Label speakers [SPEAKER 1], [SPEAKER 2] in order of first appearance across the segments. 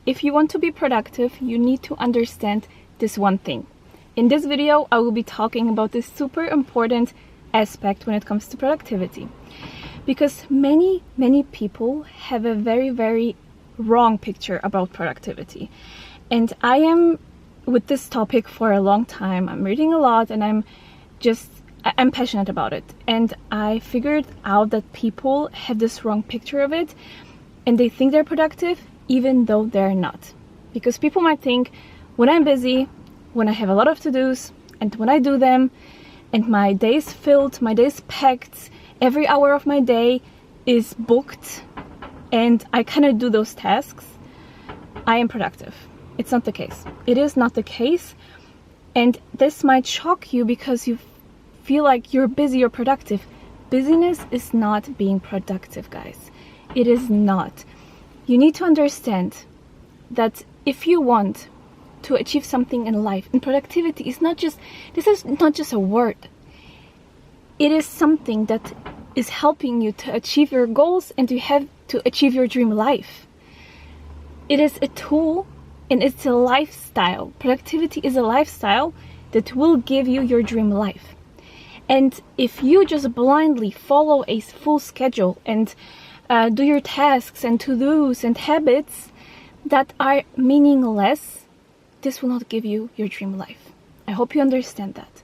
[SPEAKER 1] if you want to be productive, you need to understand this one thing. In this video, I will be talking about this super important aspect when it comes to productivity. Because many people have a very wrong picture about productivity. And I am with this topic for a long time. I'm reading a lot and I'm passionate about it. And I figured out that people have this wrong picture of it and they think they're productive even though they're not. Because people might think, when I'm busy, when I have a lot of to-dos, and when I do them, and my day is filled, my day is packed, every hour of my day is booked, and I cannot do those tasks, I am productive. It's not the case. It is not the case, and this might shock you because you feel like you're busy or productive. Busyness is not being productive, guys. It is not. You need to understand that if you want to achieve something in life, and productivity is not just, this is not just a word. It is something that is helping you to achieve your goals and to achieve your dream life. It is a tool and it's a lifestyle. Productivity is a lifestyle that will give you your dream life. And if you just blindly follow a full schedule and do your tasks and to-dos and habits that are meaningless, this will not give you your dream life. I hope you understand that.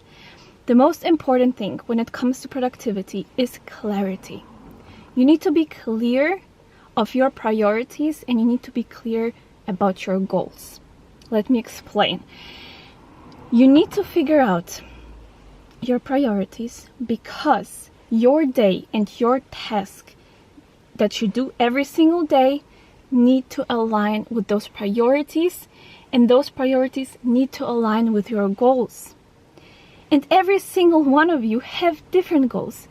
[SPEAKER 1] The most important thing when it comes to productivity is clarity. You need to be clear of your priorities and you need to be clear about your goals. Let me explain. You need to figure out your priorities because your day and your task that you do every single day need to align with those priorities, and those priorities need to align with your goals. And every single one of you have different goals.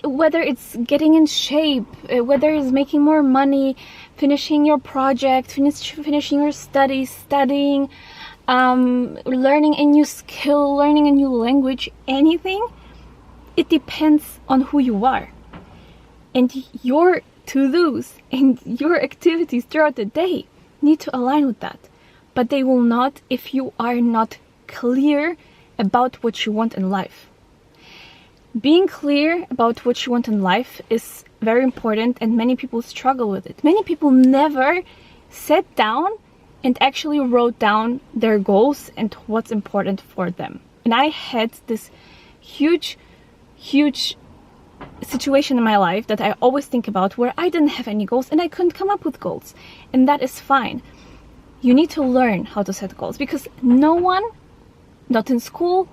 [SPEAKER 1] Whether it's getting in shape, whether it's making more money, finishing your project, finishing your studies, studying, learning a new skill, learning a new language, anything, it depends on who you are. And your to-dos and your activities throughout the day need to align with that. But they will not if you are not clear about what you want in life. Being clear about what you want in life is very important and many people struggle with it. Many people never sat down and actually wrote down their goals and what's important for them. And I had this huge situation in my life that I always think about where I didn't have any goals and I couldn't come up with goals. And that is fine. You need to learn how to set goals because no one, not in school,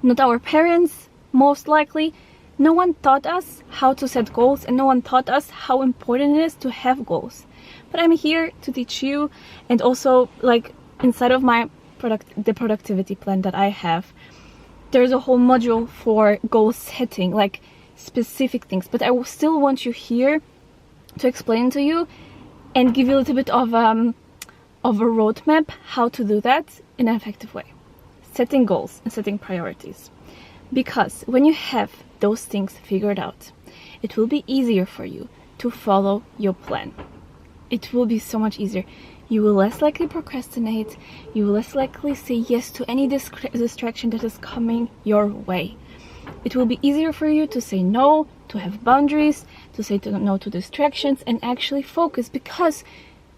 [SPEAKER 1] not our parents, most likely, no one taught us how to set goals and no one taught us how important it is to have goals. But I'm here to teach you, and also like inside of my the productivity plan that I have, there's a whole module for goal setting, like specific things. But I will still want you here to explain to you and give you a little bit of a roadmap how to do that in an effective way. Setting goals and setting priorities. Because when you have those things figured out, it will be easier for you to follow your plan. It will be so much easier. You will less likely procrastinate. You will less likely say yes to any distraction that is coming your way. It will be easier for you to say no, to have boundaries, to say no to distractions, and actually focus, because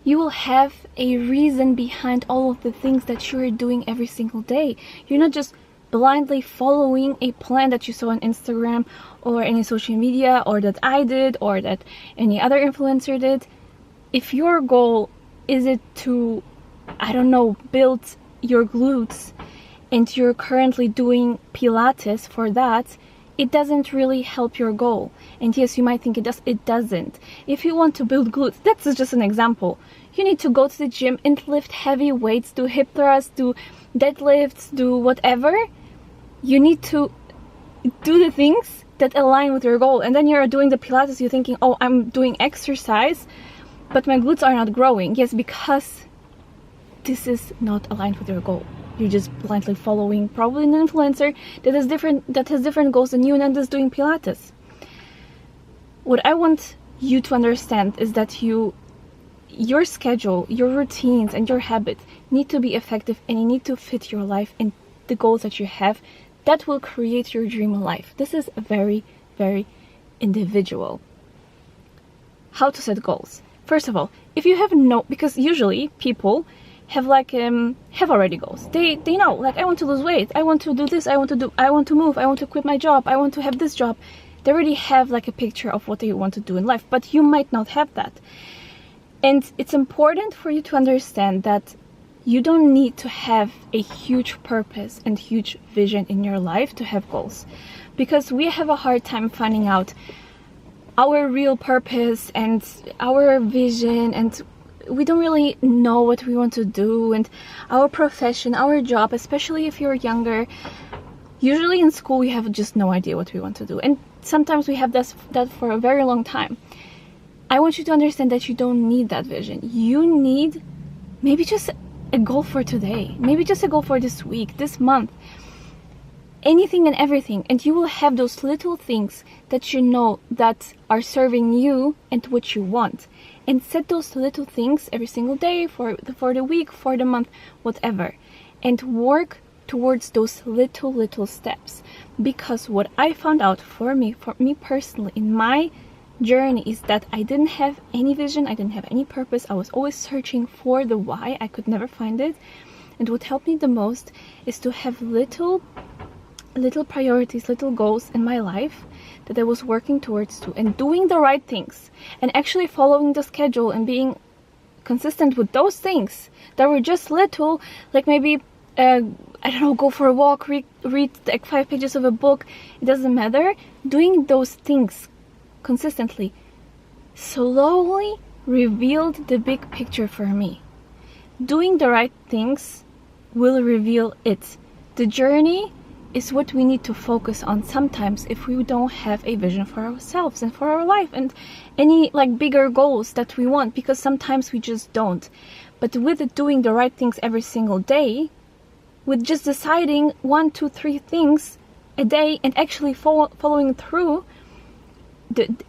[SPEAKER 1] you will have a reason behind all of the things that you're doing every single day. You're not just blindly following a plan that you saw on Instagram or any social media, or that I did, or that any other influencer did. If your goal is it to, I don't know, build your glutes, and you're currently doing Pilates for that, it doesn't really help your goal. And yes, you might think it does. It doesn't. If you want to build glutes, that's just an example. You need to go to the gym and lift heavy weights, do hip thrusts, do deadlifts, do whatever. You need to do the things that align with your goal. And then you're doing the Pilates, you're thinking, oh, I'm doing exercise, but my glutes are not growing. Yes, because this is not aligned with your goal. You're just blindly following probably an influencer that has different goals than you, and then just doing Pilates. What I want you to understand is that you your schedule, your routines, and your habits need to be effective, and you need to fit your life and the goals that you have. That will create your dream life. This is very, very individual. How to set goals? First of all, if you have because usually people have already goals. They know, like, I want to lose weight, I want to do this, I want to move, I want to quit my job, I want to have this job. They already have like a picture of what they want to do in life, but you might not have that. And it's important for you to understand that you don't need to have a huge purpose and huge vision in your life to have goals, because we have a hard time finding out our real purpose and our vision, and we don't really know what we want to do, and our profession, our job, especially if you're younger. Usually in school we have just no idea what we want to do, and sometimes we have that for a very long time. I want you to understand that you don't need that vision. You need maybe just a goal for today, maybe just a goal for this week, this month, anything and everything, and you will have those little things that you know that are serving you and what you want. And set those little things every single day, for the week, for the month, whatever, and work towards those little steps. Because what I found out for me personally in my journey is that I didn't have any vision, I didn't have any purpose. I was always searching for the why. I could never find it. And what helped me the most is to have little priorities, little goals in my life that I was working towards to, and doing the right things, and actually following the schedule and being consistent with those things that were just little, like maybe I don't know, go for a walk, read like 5 pages of a book. It doesn't matter. Doing those things consistently slowly revealed the big picture for me. Doing the right things will reveal it. The journey is what we need to focus on sometimes if we don't have a vision for ourselves and for our life and any like bigger goals that we want, because sometimes we just don't. But with doing the right things every single day, with just deciding 1, 2, 3 things a day and actually following through,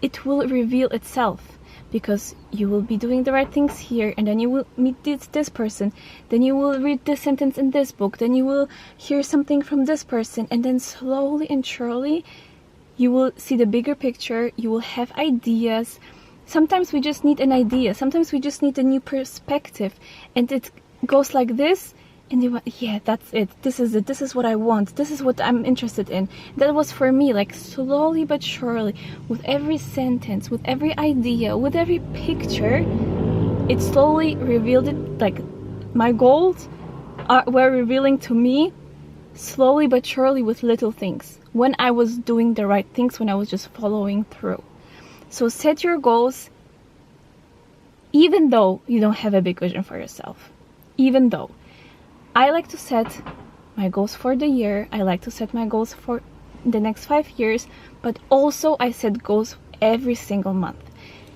[SPEAKER 1] it will reveal itself. Because you will be doing the right things here, and then you will meet this person, then you will read this sentence in this book, then you will hear something from this person, and then slowly and surely you will see the bigger picture. You will have ideas. Sometimes we just need an idea, sometimes we just need a new perspective, and it goes like this, and you, yeah, that's it, this is what I want, this is what I'm interested in. That was for me, like slowly but surely, with every sentence, with every idea, with every picture, it slowly revealed it. Like my goals were revealing to me slowly but surely with little things, when I was doing the right things, when I was just following through. So set your goals even though you don't have a big vision for yourself. Even though I like to set my goals for the year, I like to set my goals for the next 5 years, but also I set goals every single month.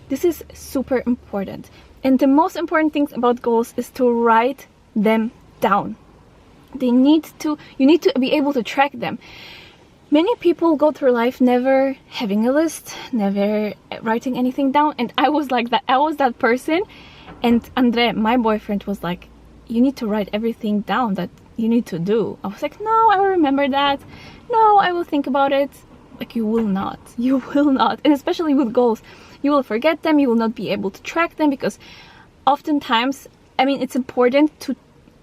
[SPEAKER 1] This is super important. And the most important thing about goals is to write them down. You need to be able to track them. Many people go through life never having a list, never writing anything down, and I was like that. I was that person. And Andre, my boyfriend, was like, you need to write everything down that you need to do. I was like, no, I will remember that. No, I will think about it. Like, you will not. You will not. And especially with goals, you will forget them. You will not be able to track them, because oftentimes, I mean, it's important to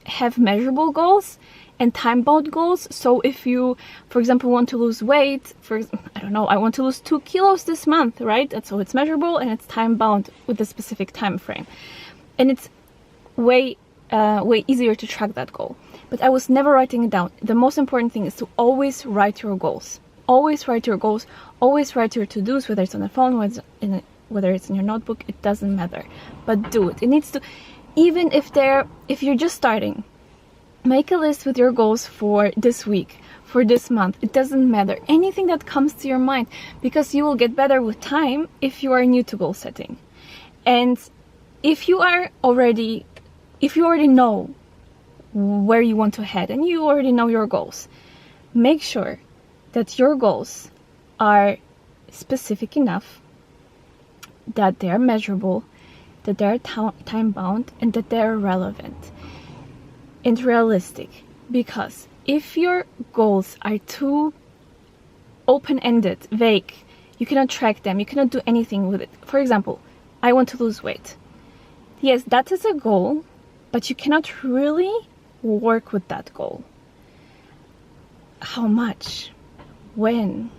[SPEAKER 1] have measurable goals and time-bound goals. So if you, for example, want to lose weight, I don't know, I want to lose 2 kilos this month, right? So it's measurable and it's time-bound with a specific time frame. And it's way easier to track that goal. But I was never writing it down. The most important thing is to always write your goals. Always write your goals. Always write your to-dos, whether it's on the phone, whether it's in your notebook, it doesn't matter. But do it. It needs to, even if you're just starting, make a list with your goals for this week, for this month. It doesn't matter. Anything that comes to your mind, because you will get better with time if you are new to goal setting. And if you already know where you want to head and you already know your goals, make sure that your goals are specific enough, that they are measurable, that they're time bound, and that they're relevant and realistic. Because if your goals are too open-ended, vague, you cannot track them, you cannot do anything with it. For example, I want to lose weight. Yes, that is a goal, but you cannot really work with that goal. How much? When?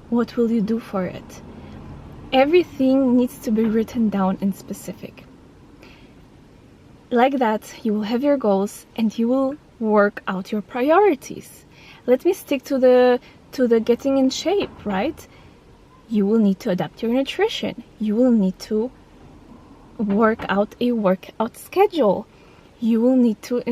[SPEAKER 1] What will you do for it? Everything needs to be written down in specific. Like that, you will have your goals and you will work out your priorities. Let me stick to the getting in shape, right? You will need to adapt your nutrition. You will need to work out a workout schedule. You will need to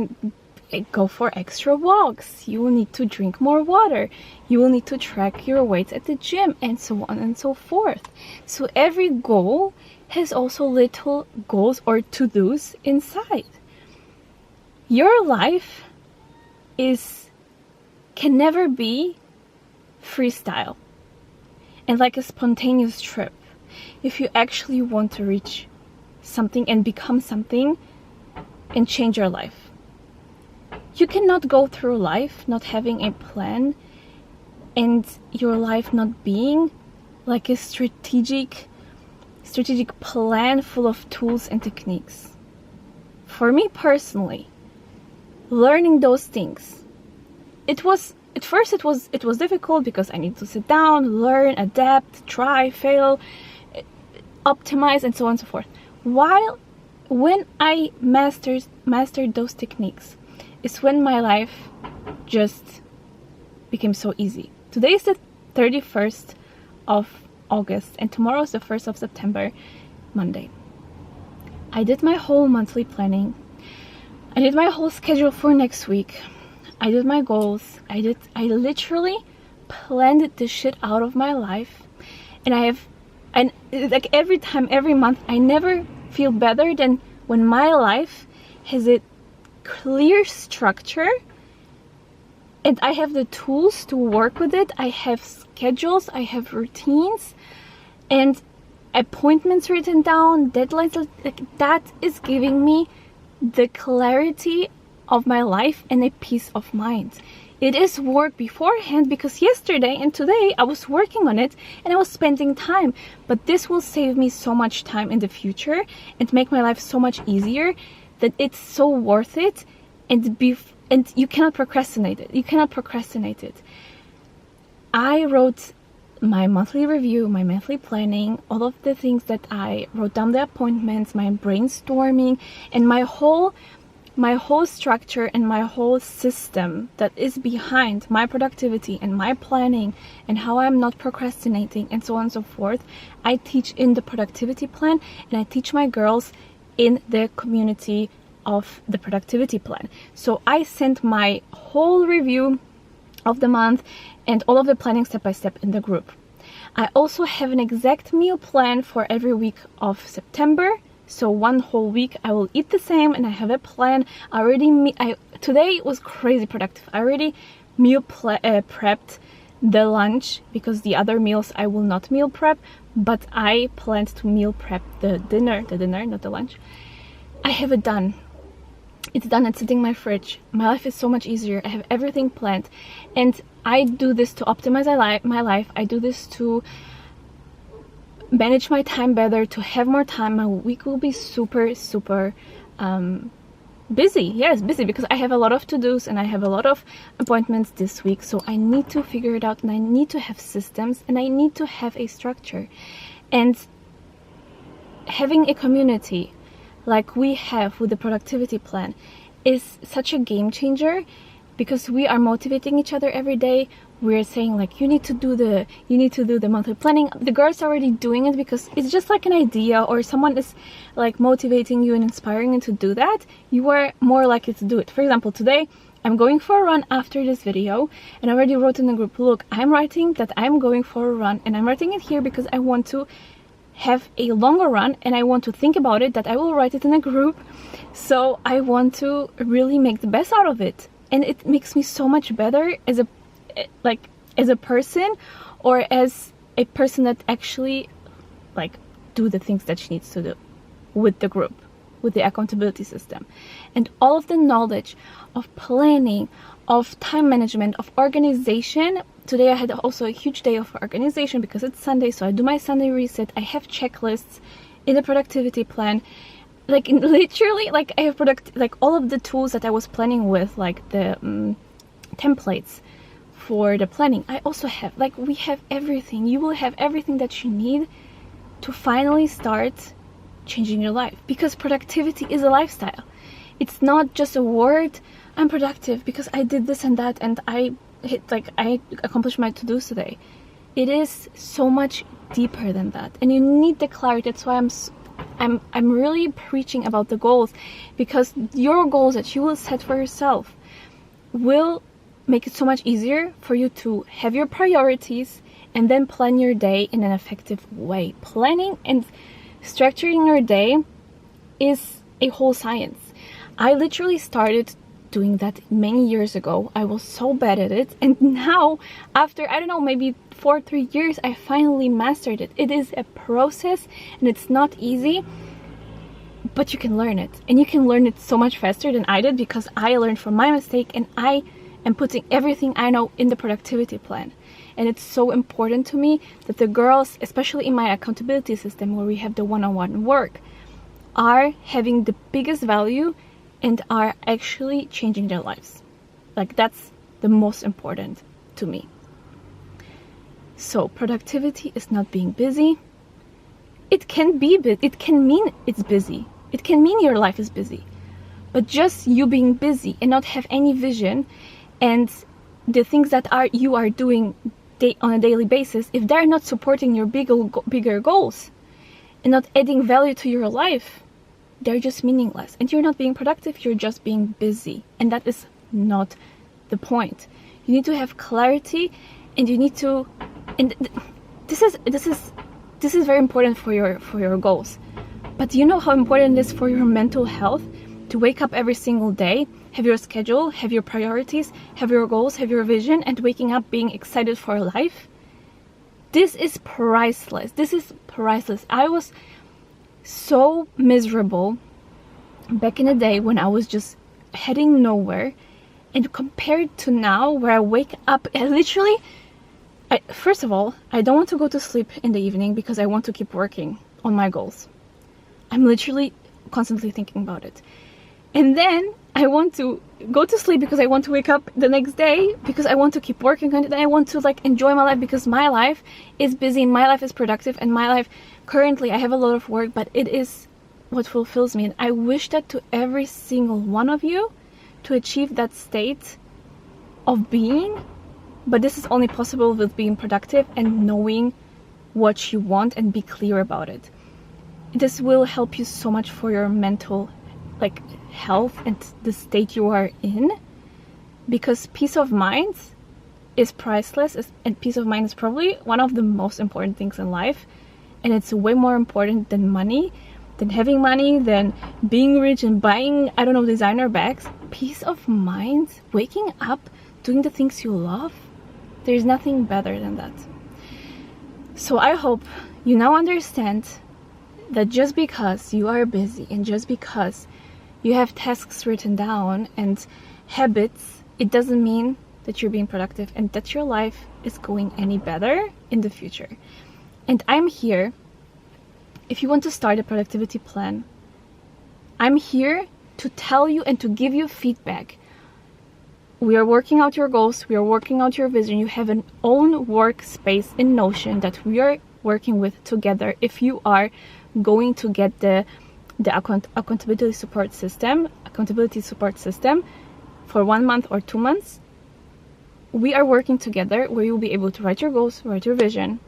[SPEAKER 1] go for extra walks. You will need to drink more water. You will need to track your weights at the gym, and so on and so forth. So every goal has also little goals or to-dos inside. Your life can never be freestyle and like a spontaneous trip. If you actually want to reach something and become something and change your life, you cannot go through life not having a plan, and your life not being like a strategic plan full of tools and techniques. For me personally, learning those things, at first it was difficult because I need to sit down, learn, adapt, try, fail, optimize, and so on and so forth. When I mastered those techniques, is when my life just became so easy. Today is the 31st of August and tomorrow is the 1st of September, Monday. I did my whole monthly planning. I did my whole schedule for next week. I did my goals. I literally planned the shit out of my life. And like every month, I never feel better than when my life has a clear structure and I have the tools to work with it. I have schedules, I have routines and appointments written down, deadlines. Like that is giving me the clarity of my life and a peace of mind. It is work beforehand because yesterday and today I was working on it and I was spending time, but this will save me so much time in the future and make my life so much easier that it's so worth it, and you cannot procrastinate it. I wrote my monthly review, my monthly planning, all of the things that I wrote down, the appointments, my brainstorming, and my whole structure and my whole system that is behind my productivity and my planning and how I'm not procrastinating and so on and so forth. I teach in the productivity plan and I teach my girls in the community of the productivity plan. So I sent my whole review of the month and all of the planning step by step in the group. I also have an exact meal plan for every week of September. So one whole week I will eat the same and I have a plan already. Today was crazy productive. I already meal prepped the lunch because the other meals I will not meal prep, but I planned to meal prep the dinner, not the lunch. I have it done. It's done. It's sitting in my fridge. My life is so much easier. I have everything planned, and I do this to optimize my life. I do this to manage my time better, to have more time. My week will be super busy. Yes, busy because I have a lot of to-dos and I have a lot of appointments this week. So I need to figure it out and I need to have systems and I need to have a structure. And having a community like we have with the productivity plan is such a game changer because we are motivating each other every day. We're saying like, you need to do the monthly planning. The girls are already doing it because it's just like an idea, or someone is like motivating you and inspiring you to do that. You are more likely to do it. For example, today I'm going for a run after this video and I already wrote in the group, look, I'm writing that I'm going for a run and I'm writing it here because I want to have a longer run and I want to think about it, that I will write it in a group. So I want to really make the best out of it. And it makes me so much better as a person, or as a person that actually like do the things that she needs to do. with the group, with the accountability system. And all of the knowledge of planning, of time management, of organization. Today I had also a huge day of organization because it's Sunday, so I do my Sunday reset. I have checklists in the productivity plan. Like literally, like I have all of the tools that I was planning with, like the templates for the planning. I also have, like, we have everything. You will have everything that you need to finally start changing your life, because productivity is a lifestyle. It's not just a word. I'm productive because I did this and that and I accomplished my to-dos today. It is so much deeper than that, and you need the clarity. That's why I'm really preaching about the goals, because your goals that you will set for yourself will make it so much easier for you to have your priorities and then plan your day in an effective way. Planning and structuring your day is a whole science. I literally started doing that many years ago. I was so bad at it, and now after, I don't know, maybe 3 years, I finally mastered it. It is a process and it's not easy, but you can learn it, and you can learn it so much faster than I did, because I learned from my mistake and I am putting everything I know in the productivity plan. And it's so important to me that the girls, especially in my accountability system where we have the one-on-one work, are having the biggest value and are actually changing their lives. Like, that's the most important to me. So productivity is not being busy. It can be, it can mean it's busy. It can mean your life is busy. But just you being busy and not have any vision, and the things that you are doing on a daily basis, if they're not supporting your bigger goals and not adding value to your life, they're just meaningless, and you're not being productive. You're just being busy, and that is not the point. You need to have clarity, and you need to, and this is very important for your goals. But do you know how important it is for your mental health to wake up every single day, have your schedule, have your priorities, have your goals, have your vision, and waking up being excited for life? This is priceless. This is priceless. I was so miserable back in the day when I was just heading nowhere, and compared to now where I wake up, first of all, I don't want to go to sleep in the evening because I want to keep working on my goals. I'm literally constantly thinking about it. And then I want to go to sleep because I want to wake up the next day, because I want to keep working on it, and I want to enjoy my life, because my life is busy and my life is productive, and my life currently, I have a lot of work, but it is what fulfills me. And I wish that to every single one of you to achieve that state of being, but this is only possible with being productive and knowing what you want and be clear about it. This will help you so much for your mental health and the state you are in, because peace of mind is priceless, and peace of mind is probably one of the most important things in life, and it's way more important than money, than having money, than being rich and buying, I don't know, designer bags. Peace of mind, waking up, doing the things you love, there's nothing better than that. So I hope you now understand that just because you are busy and just because you have tasks written down and habits, it doesn't mean that you're being productive and that your life is going any better in the future. And I'm here, if you want to start a productivity plan, I'm here to tell you and to give you feedback. We are working out your goals, we are working out your vision. You have an own workspace in Notion that we are working with together. If you are going to get the accountability support system for 1 month or 2 months, we are working together where you'll be able to write your goals, write your vision,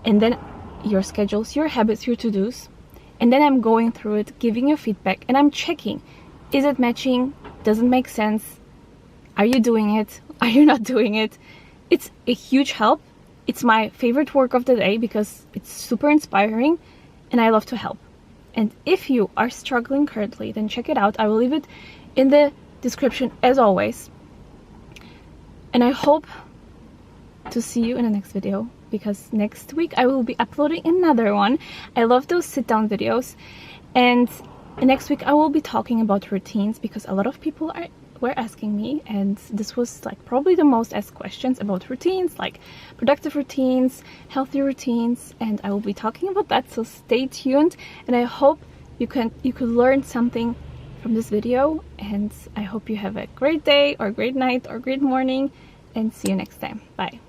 [SPEAKER 1] and then your schedules, your habits, your to-dos, and then I'm going through it, giving you feedback, and I'm checking, is it matching, does it make sense, are you doing it, are you not doing it? It's a huge help. It's my favorite work of the day because it's super inspiring and I love to help. And if you are struggling currently, then check it out. I will leave it in the description as always. And I hope to see you in the next video, because next week I will be uploading another one. I love those sit-down videos, And next week I will be talking about routines, because a lot of people were asking me, and this was like probably the most asked questions about routines, like productive routines, healthy routines, and I will be talking about that. So stay tuned, and I hope you could learn something from this video, and I hope you have a great day or great night or great morning, and see you next time. Bye.